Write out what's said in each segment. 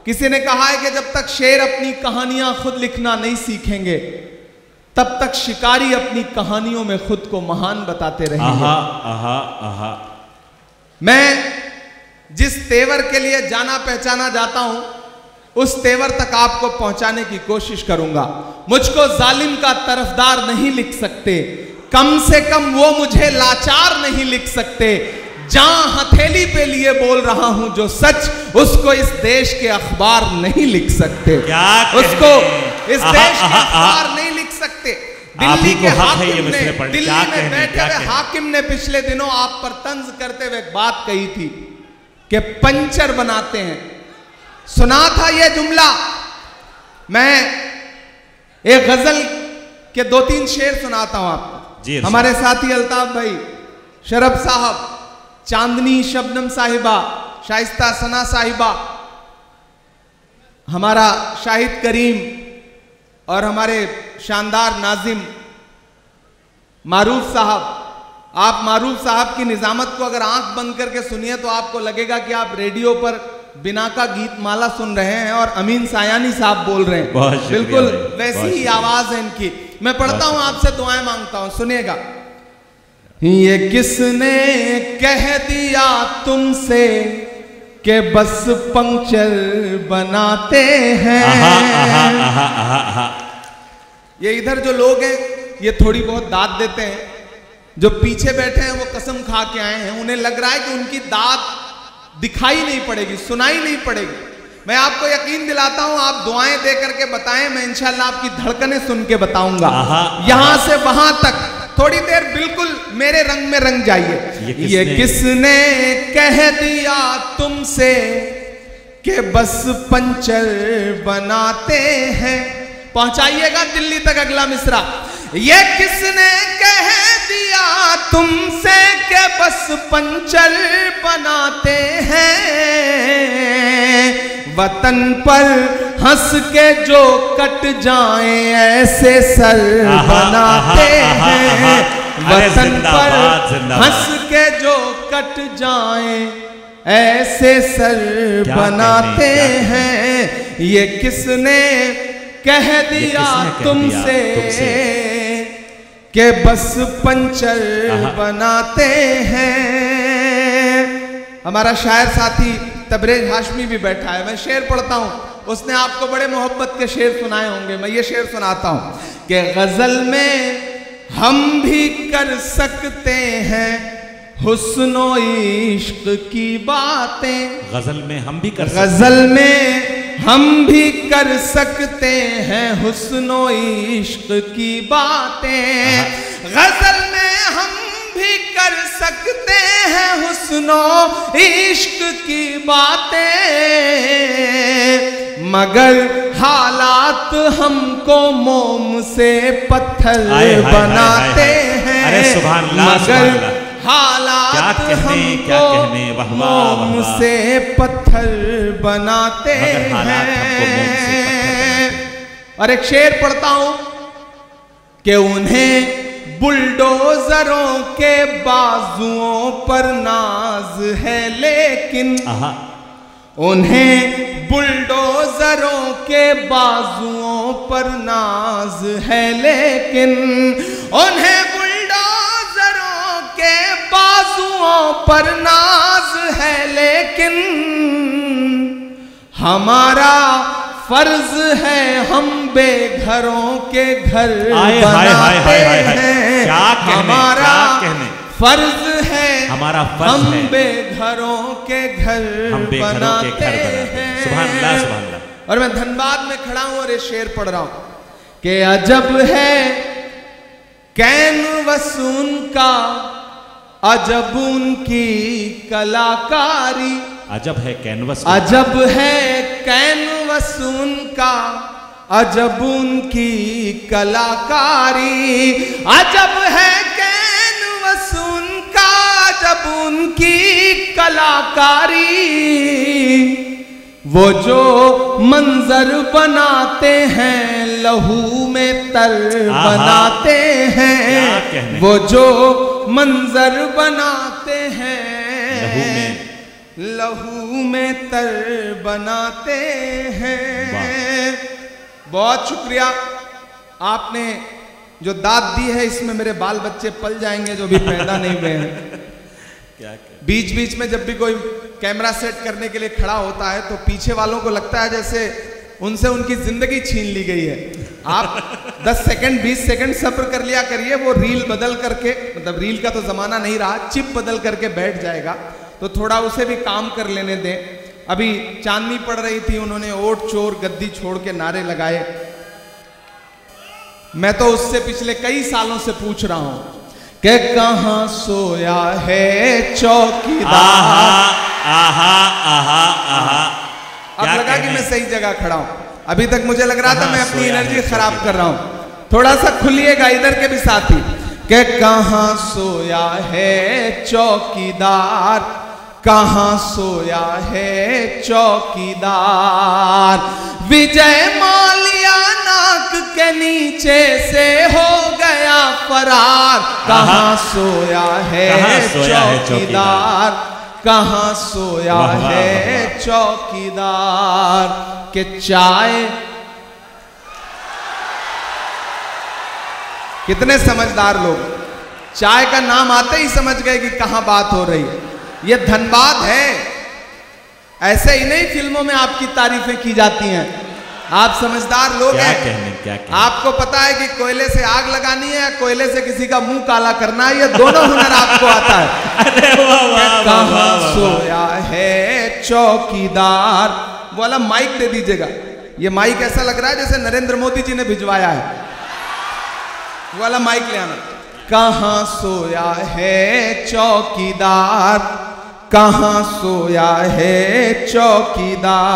किसी ने कहा है कि जब तक शेर अपनी कहानियां खुद लिखना नहीं सीखेंगे तब तक शिकारी अपनी कहानियों में खुद को महान बताते रहेंगे। मैं जिस तेवर के लिए जाना पहचाना जाता हूं उस तेवर तक आपको पहुंचाने की कोशिश करूंगा। मुझको जालिम का तरफदार नहीं लिख सकते, कम से कम वो मुझे लाचार नहीं लिख सकते। जहां हथेली पे लिए बोल रहा हूं जो सच, उसको इस देश के अखबार नहीं लिख सकते, उसको इस देश के अखबार नहीं लिख सकते। दिल्ली के हाकिम ने, दिल्ली में बैठे हुए हाकिम ने पिछले दिनों आप पर तंज करते हुए एक बात कही थी कि पंचर बनाते हैं। सुना था यह जुमला। मैं एक गजल के 2-3 शेर सुनाता हूं आपको। हमारे साथी अल्ताफ भाई, शरफ साहब, चांदनी शबनम साहिबा, शाइस्ता सना साहिबा, हमारा शाहिद करीम और हमारे शानदार नाजिम मारूफ साहब। आप मारूफ साहब की निजामत को अगर आंख बंद करके सुनिए तो आपको लगेगा कि आप रेडियो पर बिना का गीत माला सुन रहे हैं और अमीन सायानी साहब बोल रहे हैं। बिल्कुल वैसी ही आवाज है इनकी। मैं पढ़ता हूं, आपसे दुआएं मांगता हूं, सुनिएगा। ये किसने कह दिया तुमसे कि बस पंक्चर बनाते हैं। ये इधर जो लोग हैं ये थोड़ी बहुत दाद देते हैं, जो पीछे बैठे हैं वो कसम खा के आए हैं। उन्हें लग रहा है कि उनकी दाद दिखाई नहीं पड़ेगी, सुनाई नहीं पड़ेगी। मैं आपको यकीन दिलाता हूं, आप दुआएं दे करके बताएं, मैं इंशाल्लाह आपकी धड़कनें सुन के बताऊंगा। यहां से वहां तक थोड़ी देर बिल्कुल मेरे रंग में रंग जाइए। ये किसने कह दिया तुमसे कि बस पंचर बनाते हैं। पहुंचाइएगा दिल्ली तक अगला मिसरा। ये किसने कह दिया तुमसे कि बस पंचर बनाते हैं। वतन पर हंस के जो कट जाएं ऐसे सर बनाते हैं। वतन पर हंस के जो कट जाएं ऐसे सर बनाते हैं। ये किसने कह दिया तुमसे कि बस पंचर बनाते हैं। हमारा शायर साथी तबरेज हाशमी भी बैठा है। मैं शेर पढ़ता हूं, उसने आपको बड़े मोहब्बत के शेर सुनाए होंगे। मैं ये शेर सुनाता हूं कि गजल में हम भी कर सकते हैं हुस्नो इश्क की बातें। गजल में हम भी कर गजल में हम भी कर सकते हैं हुस्नो इश्क की बातें। गजल में हम भी कर सकते हैं हुस्नो इश्क की बातें। मगर हालात हमको मोम से पत्थर बनाते हैं। मगर हालात हमको मोम से पत्थर बनाते हैं। और एक शेर पढ़ता हूं कि उन्हें बुलडोजरों के बाजुओं पर नाज है, लेकिन उन्हें बुलडोजरों के बाजुओं पर नाज है, लेकिन उन्हें बुलडोजरों के बाजुओं पर नाज है, लेकिन हमारा फर्ज है हम बेघरों के घर बनाते हैं। हमारा फर्ज है हम बेघरों के घर बनाते हैं। सुभान अल्लाह, सुभान अल्लाह। और मैं धनबाद में खड़ा हूं और ये शेर पढ़ रहा हूं कि अजब है कैनवस उनका, अजब उनकी कलाकारी। अजब है कैनवस, अजब है कैनवस उनका, अजब उनकी कलाकारी। अजब है कैनवस उनका, अजब उनकी कलाकारी। वो जो मंजर बनाते हैं लहू में तर बनाते हैं। वो जो मंजर बनाते हैं लहू में तर बनाते हैं। बहुत शुक्रिया, आपने जो दाद दी है इसमें मेरे बाल बच्चे पल जाएंगे जो भी पैदा नहीं हुए हैं। बीच बीच में जब भी कोई कैमरा सेट करने के लिए खड़ा होता है तो पीछे वालों को लगता है जैसे उनसे उनकी जिंदगी छीन ली गई है। आप 10 सेकंड 20 सेकंड सब्र कर लिया करिए, वो रील बदल करके, मतलब रील का तो जमाना नहीं रहा, चिप बदल करके बैठ जाएगा, तो थोड़ा उसे भी काम कर लेने दें। अभी चांदनी पड़ रही थी, उन्होंने ओट चोर गद्दी छोड़ के नारे लगाए। मैं तो उससे पिछले कई सालों से पूछ रहा हूं कि कहां सोया है चौकीदार। अब लगा कि मैं सही जगह खड़ा हूं, अभी तक मुझे लग रहा था मैं अपनी एनर्जी खराब कर रहा हूं। थोड़ा सा खुलिएगा इधर के भी साथी, कि कहां सोया है चौकीदार, कहां सोया है चौकीदार। विजय माल्या नाक के नीचे से हो गया फरार, कहां सोया है चौकीदार, कहां सोया है चौकीदार। के चाय, कितने समझदार लोग, चाय का नाम आते ही समझ गए कि कहां बात हो रही है। ये धनबाद है, ऐसे ही नहीं फिल्मों में आपकी तारीफें की जाती हैं। आप समझदार लोग हैं, क्या आपको पता है कि कोयले से आग लगानी है या कोयले से किसी का मुंह काला करना है, ये दोनों हुनर आपको आता है। कहां सोया है चौकीदार। वाला माइक दे दीजिएगा, ये माइक ऐसा लग रहा है जैसे नरेंद्र मोदी जी ने भिजवाया है, वाला माइक ले आना। कहां सोया है चौकीदार, कहां सोया है चौकीदार।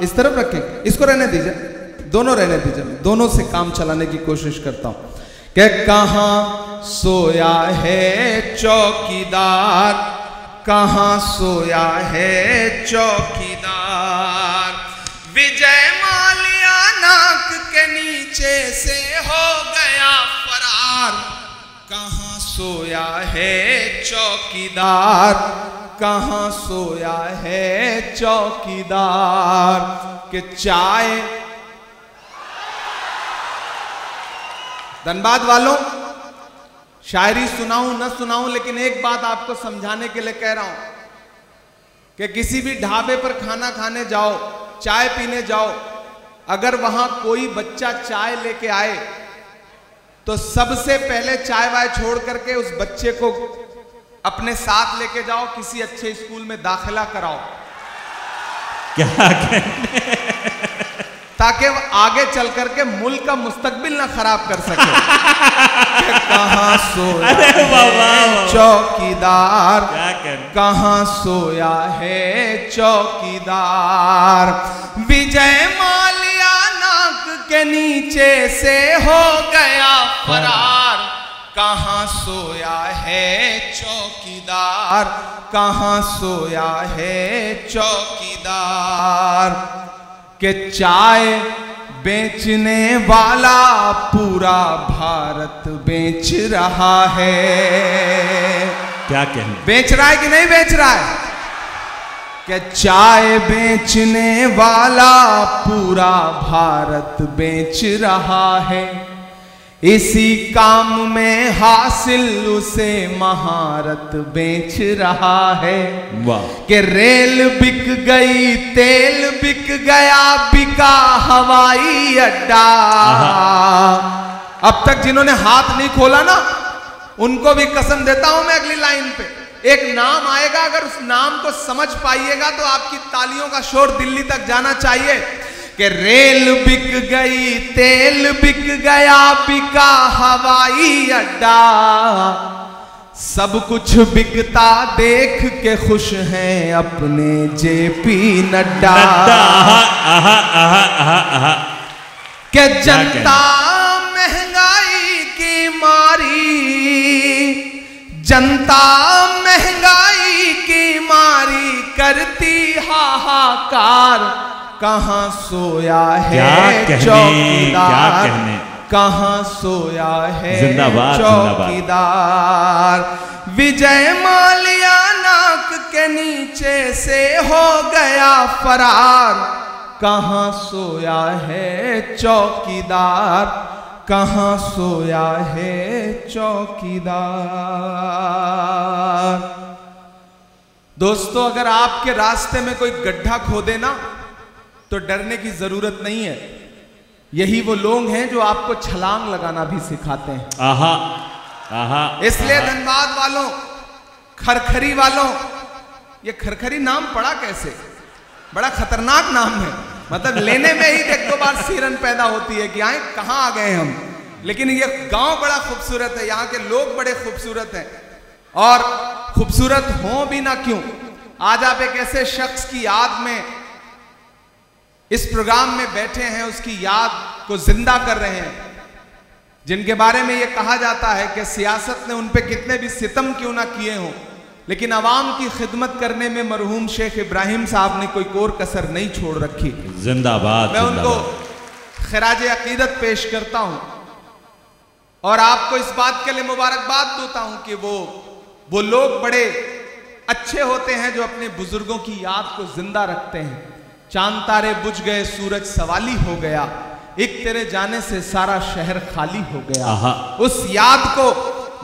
इस तरफ रखें, इसको रहने दीजिए, दोनों रहने दीजिए, दोनों से काम चलाने की कोशिश करता हूं। कि कहां सोया है चौकीदार, कहां सोया है चौकीदार। विजय माल्या नाक के नीचे से हो गया फरार, कहां सोया है चौकीदार, कहां सोया है चौकीदार। के चाय, धनबाद वालों, शायरी सुनाऊं न सुनाऊं, लेकिन एक बात आपको समझाने के लिए कह रहा हूं कि किसी भी ढाबे पर खाना खाने जाओ, चाय पीने जाओ, अगर वहां कोई बच्चा चाय लेके आए तो सबसे पहले चाय वाय छोड़ करके उस बच्चे को अपने साथ लेके जाओ, किसी अच्छे स्कूल में दाखिला कराओ। क्या कहने? ताकि वो आगे चल करके मुल्क का मुस्तकबिल ना खराब कर सके। कहां सोया है चौकीदार, कहां सोया है चौकीदार। विजय माल्या नाक के नीचे से हो गया फरार, कहां सोया है चौकीदार, कहां सोया है चौकीदार। के चाय बेचने वाला पूरा भारत बेच रहा है। क्या कहने? बेच रहा है कि नहीं बेच रहा है? कि चाय बेचने वाला पूरा भारत बेच रहा है। इसी काम में हासिल उसे महारत बेच रहा है। वाह। कि रेल बिक गई, तेल बिक गया, बिका हवाई अड्डा। अब तक जिन्होंने हाथ नहीं खोला ना, उनको भी कसम देता हूं मैं, अगली लाइन पे एक नाम आएगा, अगर उस नाम को समझ पाइएगा तो आपकी तालियों का शोर दिल्ली तक जाना चाहिए। कि रेल बिक गई, तेल बिक गया, बिका हवाई अड्डा। सब कुछ बिकता देख के खुश हैं अपने जेपी नड्डा। कि जनता महंगाई की मारी, जनता महंगाई की मारी करती हाहाकार। कहां सोया है चौकीदार, कहां सोया है चौकीदार। विजय माल्या नाक के के नीचे से हो गया फरार, कहाँ सोया है चौकीदार, कहाँ सोया है चौकीदार। दोस्तों, अगर आपके रास्ते में कोई गड्ढा खोदे ना तो डरने की जरूरत नहीं है। यही वो लोग हैं जो आपको छलांग लगाना भी सिखाते हैं। आहा, आहा, इसलिए धनबाद वालों, खरखरी वालों, ये खरखरी नाम पड़ा कैसे? बड़ा खतरनाक नाम है। मतलब लेने में ही एक दो बार सिरन पैदा होती है कि आए कहां आ गए हम। लेकिन ये गांव बड़ा खूबसूरत है, यहाँ के लोग बड़े खूबसूरत हैं। और खूबसूरत हो भी ना क्यों, आज आप एक ऐसे शख्स की याद में इस प्रोग्राम में बैठे हैं, उसकी याद को जिंदा कर रहे हैं, जिनके बारे में यह कहा जाता है कि सियासत ने उन पे कितने भी सितम क्यों ना किए हों, लेकिन आवाम की खिदमत करने में मरहूम शेख इब्राहिम साहब ने कोई कोर कसर नहीं छोड़ रखी। जिंदाबाद। मैं उनको खिराज अकीदत पेश करता हूं और आपको इस बात के लिए मुबारकबाद देता हूं कि वो लोग बड़े अच्छे होते हैं जो अपने बुजुर्गों की याद को जिंदा रखते हैं। चांद तारे बुझ गए, सूरज सवाली हो गया, एक तेरे जाने से सारा शहर खाली हो गया। उस याद को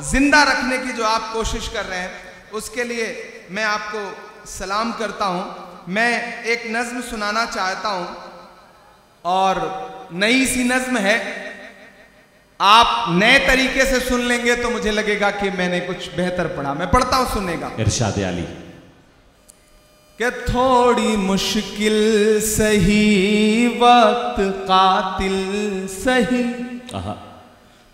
जिंदा रखने की जो आप कोशिश कर रहे हैं, उसके लिए मैं आपको सलाम करता हूं। मैं एक नज्म सुनाना चाहता हूं और नई सी नज्म है। आप नए तरीके से सुन लेंगे तो मुझे लगेगा कि मैंने कुछ बेहतर पढ़ा। मैं पढ़ता हूं, सुनेगा। इरशाद आली कि थोड़ी मुश्किल सही वक्त कातिल सही,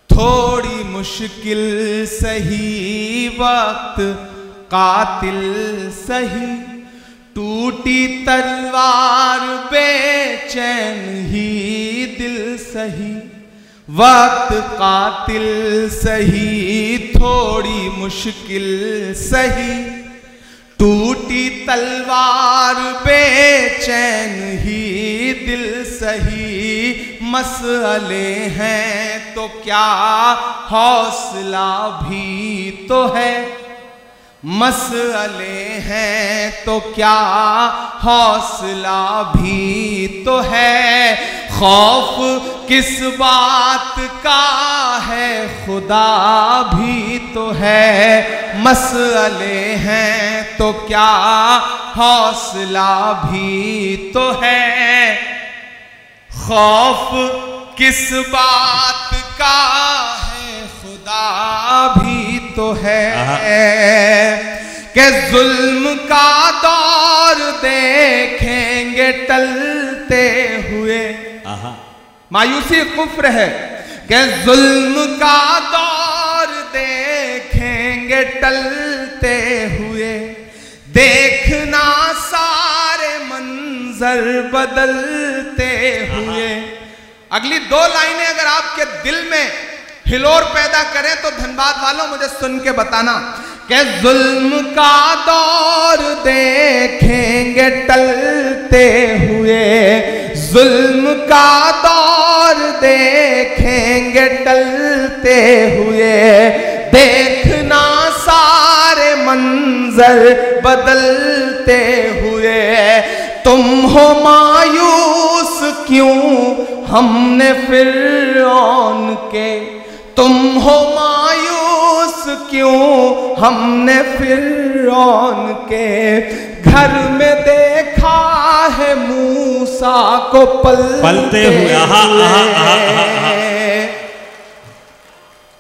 थोड़ी मुश्किल सही वक्त कातिल सही, टूटी तलवार बेचैन ही दिल सही, वक्त कातिल सही, थोड़ी मुश्किल सही, टूटी तलवार बेचैन ही दिल सही, मसले हैं तो क्या हौसला भी तो है, मसले हैं तो क्या हौसला भी तो है, खौफ किस बात का है खुदा भी तो है, मसले हैं तो क्या हौसला भी तो है, खौफ किस बात का है खुदा भी तो है, कि जुल्म का दौर देखेंगे टलते हुए, मायूसी कुफ्र है, कि जुल्म का दौर देखेंगे टलते हुए, देखना सारे मंजर बदलते हुए। अगली दो लाइनें अगर आपके दिल में हिलोर पैदा करें तो धनबाद वालों मुझे सुन के बताना कि जुल्म का दौर देखेंगे टलते हुए, जुल्म का दौर देखेंगे टलते हुए, देखना सारे मंजर बदलते हुए, तुम हो मायूस क्यों हमने फिरौन के, तुम हो मायूस क्यों हमने फिरौन के, घर में देखा है मूसा को पलते हुए।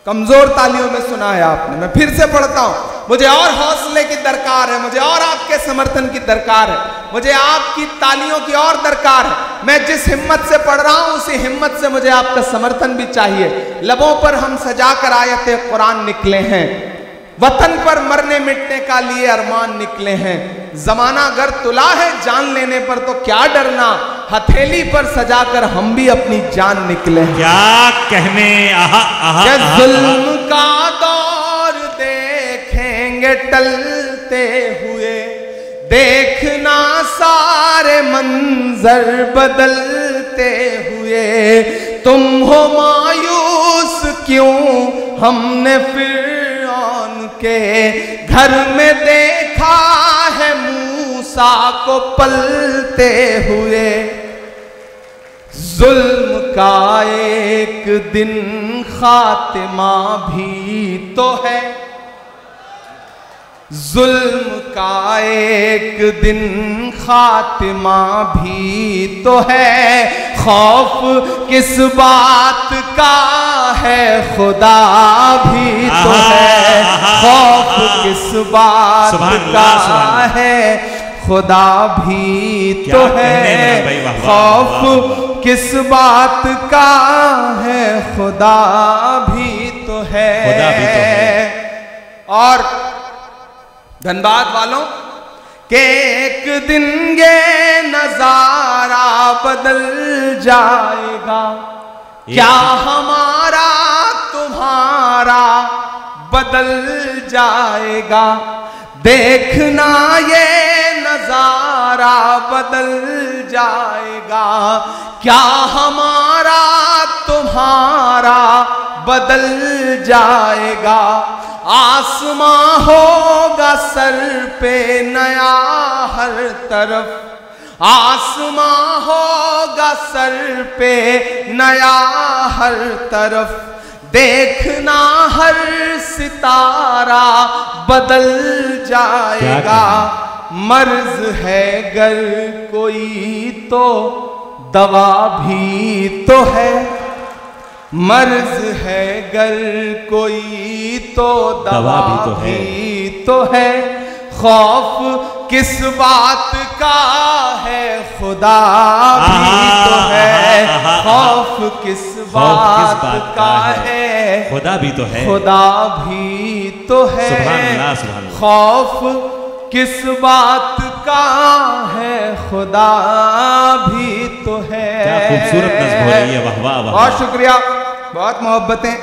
कमजोर तालियों में सुना है आपने। मैं फिर से पढ़ता हूं, मुझे और हौसले की दरकार है, मुझे और आपके समर्थन की दरकार है, मुझे आपकी तालियों की और दरकार है। मैं जिस हिम्मत से पढ़ रहा हूं उसी हिम्मत से मुझे आपका समर्थन भी चाहिए। लबों पर हम सजाकर आयते कुरान निकले हैं, वतन पर मरने मिटने का लिए अरमान निकले हैं, जमाना अगर तुला है जान लेने पर तो क्या डरना, हथेली पर सजाकर हम भी अपनी जान निकले हैं। क्या कहने, जुल्म का दौर देखेंगे टलते हुए, देखना सारे मंजर बदलते हुए, तुम हो मायूस क्यों हमने फिरौन के घर में देखा है मूसा को पलते हुए, जुल्म का एक दिन खातिमा भी तो है, जुल्म का एक दिन खातिमा भी तो है। खौफ किस बात का है, खुदा भी तो है। खौफ किस बात का है, खुदा भी तो है। खौफ किस बात का है, खुदा भी तो है। और धनबाद वालों के एक दिन ये नजारा बदल जाएगा, क्या हमारा तुम्हारा बदल जाएगा। देखना ये नजारा बदल जाएगा, क्या हमारा तुम्हारा बदल जाएगा। आसमां होगा सर पे नया हर तरफ, आसमां होगा सर पे नया हर तरफ। देखना हर सितारा बदल जाएगा। मर्ज है गर कोई तो दवा भी तो है, मर्ज है गर कोई तो दवा भी तो है। खौफ किस बात का है, खुदा भी तो है। खौफ किस बात का है, खुदा भी तो है। खुदा भी तो है। सुभान अल्लाह, सुभान अल्लाह। खौफ किस बात का है, खुदा भी तो है। क्या खूबसूरत नज़्म हो रही है, वाह वाह वाह। बहुत शुक्रिया, बहुत मोहब्बतें।